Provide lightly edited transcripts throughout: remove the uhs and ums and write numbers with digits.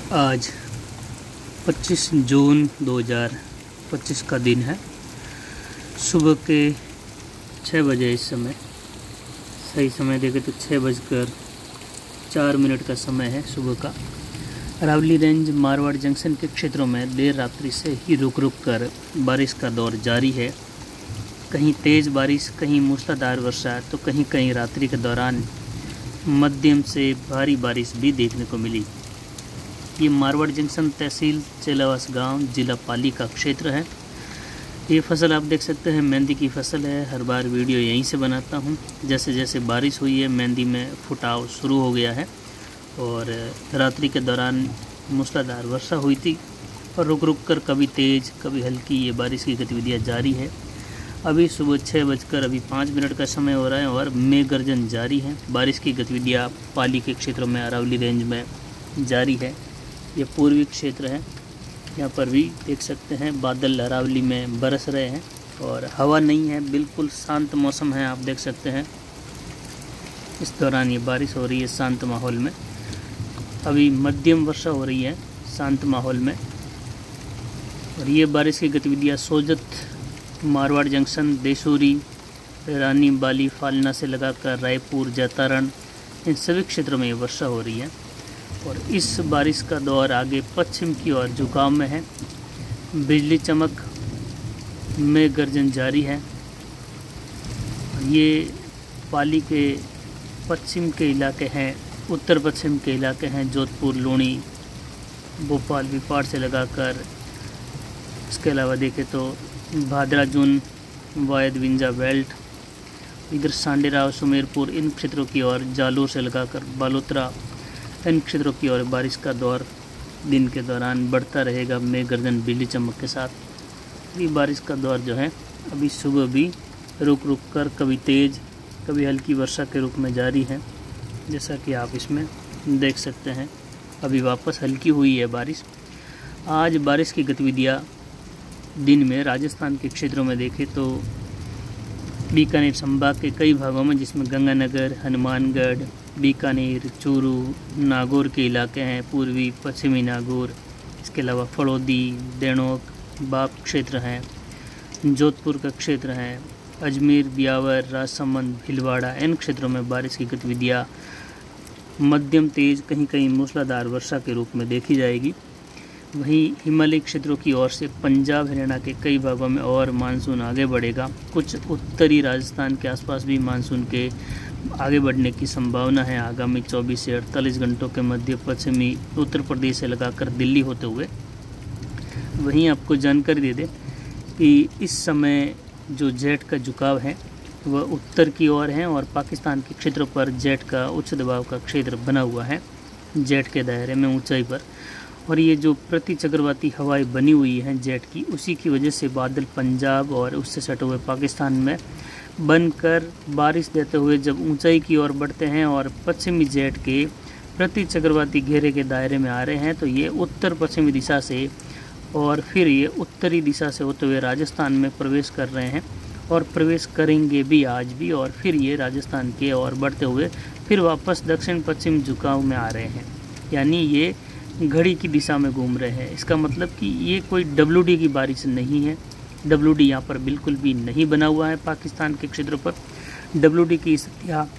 आज 25 जून 2025 का दिन है। सुबह के 6 बजे इस समय, सही समय देखें तो 6:04 का समय है सुबह का। अरावली रेंज मारवाड़ जंक्शन के क्षेत्रों में देर रात्रि से ही रुक रुक कर बारिश का दौर जारी है। कहीं तेज़ बारिश, कहीं मूसलाधार वर्षा, तो कहीं कहीं रात्रि के दौरान मध्यम से भारी बारिश भी देखने को मिली। ये मारवाड़ जंक्शन तहसील चेलावास गांव, जिला पाली का क्षेत्र है। ये फसल आप देख सकते हैं, मेहंदी की फसल है। हर बार वीडियो यहीं से बनाता हूँ। जैसे जैसे बारिश हुई है, मेहंदी में फुटाव शुरू हो गया है और रात्रि के दौरान मूसलाधार वर्षा हुई थी और रुक रुक कर कभी तेज़ कभी हल्की ये बारिश की गतिविधियाँ जारी है। अभी सुबह 6:05 का समय हो रहा है और मेघ गर्जन जारी है। बारिश की गतिविधियाँ पाली के क्षेत्रों में, अरावली रेंज में जारी है। ये पूर्वी क्षेत्र है, यहाँ पर भी देख सकते हैं बादल अरावली में बरस रहे हैं और हवा नहीं है, बिल्कुल शांत मौसम है। आप देख सकते हैं इस दौरान ये बारिश हो रही है शांत माहौल में। अभी मध्यम वर्षा हो रही है शांत माहौल में। और ये बारिश की गतिविधियाँ सोजत, मारवाड़ जंक्शन, देसूरी, रानी बाली, फालना से लगाकर रायपुर, जैतारण, इन सभी क्षेत्रों में ये वर्षा हो रही है। और इस बारिश का दौर आगे पश्चिम की ओर झुकाव में है। बिजली चमक, मेघ गर्जन जारी है। ये पाली के पश्चिम के इलाके हैं, उत्तर पश्चिम के इलाके हैं। जोधपुर, लूणी, भोपाल, विपाड़ से लगाकर, इसके अलावा देखें तो भादरा, जून, वायद, विंजा बेल्ट, इधर सांडेराव, सुमेरपुर, इन क्षेत्रों की ओर, जालोर से लगाकर बालोतरा, इन क्षेत्रों की ओर बारिश का दौर दिन के दौरान बढ़ता रहेगा। मेघ गर्जन, बिजली चमक के साथ ये बारिश का दौर जो है अभी सुबह भी रुक रुक कर कभी तेज़ कभी हल्की वर्षा के रूप में जारी है। जैसा कि आप इसमें देख सकते हैं, अभी वापस हल्की हुई है बारिश। आज बारिश की गतिविधियाँ दिन में राजस्थान के क्षेत्रों में देखें तो बीकानेर संभाग के कई भागों में, जिसमें गंगानगर, हनुमानगढ़, बीकानेर, चूरू, नागौर के इलाके हैं, पूर्वी पश्चिमी नागौर, इसके अलावा फड़ौदी, देणोक, बाप क्षेत्र हैं, जोधपुर का क्षेत्र हैं, अजमेर, ब्यावर, राजसमंद, भीलवाड़ा, इन क्षेत्रों में बारिश की गतिविधियाँ मध्यम तेज़, कहीं कहीं मूसलाधार वर्षा के रूप में देखी जाएगी। वहीं हिमालयी क्षेत्रों की ओर से पंजाब, हरियाणा के कई भागों में और मानसून आगे बढ़ेगा। कुछ उत्तरी राजस्थान के आसपास भी मानसून के आगे बढ़ने की संभावना है आगामी 24 से 48 घंटों के मध्य पश्चिमी उत्तर प्रदेश से लगाकर दिल्ली होते हुए। वहीं आपको जानकारी दे दें कि इस समय जो जेट का झुकाव है वह उत्तर की ओर है और पाकिस्तान के क्षेत्रों पर जेट का उच्च दबाव का क्षेत्र बना हुआ है, जेट के दायरे में ऊंचाई पर। और ये जो प्रति चक्रवाती हवाएं बनी हुई हैं जेट की, उसी की वजह से बादल पंजाब और उससे सटे हुए पाकिस्तान में बनकर बारिश देते हुए जब ऊंचाई की ओर बढ़ते हैं और पश्चिमी जेट के प्रति चक्रवाती घेरे के दायरे में आ रहे हैं, तो ये उत्तर पश्चिमी दिशा से और फिर ये उत्तरी दिशा से होते हुए राजस्थान में प्रवेश कर रहे हैं और प्रवेश करेंगे भी आज भी। और फिर ये राजस्थान के ओर बढ़ते हुए फिर वापस दक्षिण पश्चिम झुकाव में आ रहे हैं, यानी ये घड़ी की दिशा में घूम रहे हैं। इसका मतलब कि ये कोई WD की बारिश नहीं है। WD यहाँ पर बिल्कुल भी नहीं बना हुआ है पाकिस्तान के क्षेत्रों पर। WD की स्थितियाँ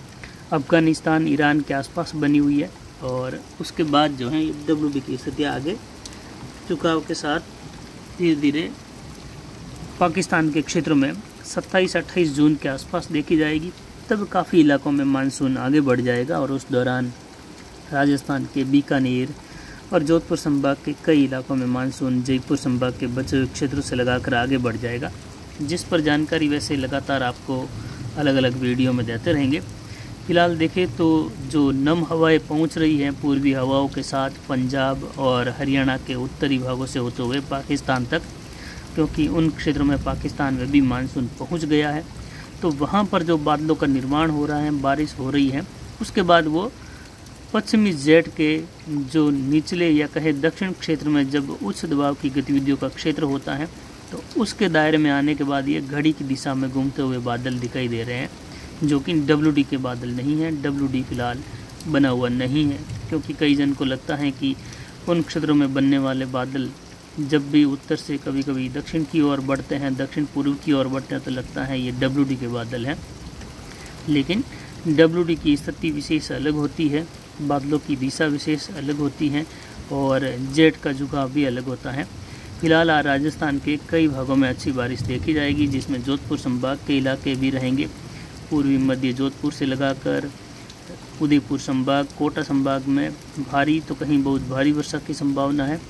अफ़गानिस्तान, ईरान के आसपास बनी हुई है और उसके बाद जो है WD की स्थितियाँ आगे झुकाव के साथ धीरे धीरे पाकिस्तान के क्षेत्रों में 27-28 जून के आसपास देखी जाएगी। तब काफ़ी इलाकों में मानसून आगे बढ़ जाएगा और उस दौरान राजस्थान के बीकानेर और जोधपुर संभाग के कई इलाकों में मानसून जयपुर संभाग के बचे हुए क्षेत्रों से लगाकर आगे बढ़ जाएगा, जिस पर जानकारी वैसे लगातार आपको अलग अलग वीडियो में देते रहेंगे। फिलहाल देखें तो जो नम हवाएं पहुंच रही हैं पूर्वी हवाओं के साथ पंजाब और हरियाणा के उत्तरी भागों से होते हुए पाकिस्तान तक, क्योंकि उन क्षेत्रों में पाकिस्तान में भी मानसून पहुँच गया है, तो वहाँ पर जो बादलों का निर्माण हो रहा है, बारिश हो रही है, उसके बाद वो पश्चिमी जेट के जो निचले या कहे दक्षिण क्षेत्र में जब उच्च दबाव की गतिविधियों का क्षेत्र होता है, तो उसके दायरे में आने के बाद ये घड़ी की दिशा में घूमते हुए बादल दिखाई दे रहे हैं, जो कि WD के बादल नहीं हैं। WD फिलहाल बना हुआ नहीं है, क्योंकि कई जन को लगता है कि उन क्षेत्रों में बनने वाले बादल जब भी उत्तर से कभी कभी दक्षिण की ओर बढ़ते हैं, दक्षिण पूर्व की ओर बढ़ते हैं, तो लगता है ये WD के बादल हैं। लेकिन WD की स्थिति विशेष अलग होती है, बादलों की दिशा विशेष अलग होती है और जेट का झुकाव भी अलग होता है। फिलहाल आज राजस्थान के कई भागों में अच्छी बारिश देखी जाएगी, जिसमें जोधपुर संभाग के इलाके भी रहेंगे। पूर्वी मध्य जोधपुर से लगाकर उदयपुर संभाग, कोटा संभाग में भारी तो कहीं बहुत भारी वर्षा की संभावना है।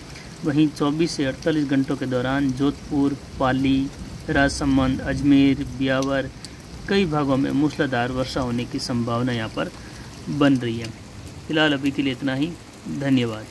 वहीं 24 से 48 घंटों के दौरान जोधपुर, पाली, राजसमंद, अजमेर, ब्यावर कई भागों में मूसलाधार वर्षा होने की संभावना यहाँ पर बन रही है। फिलहाल अभी के लिए इतना ही। धन्यवाद।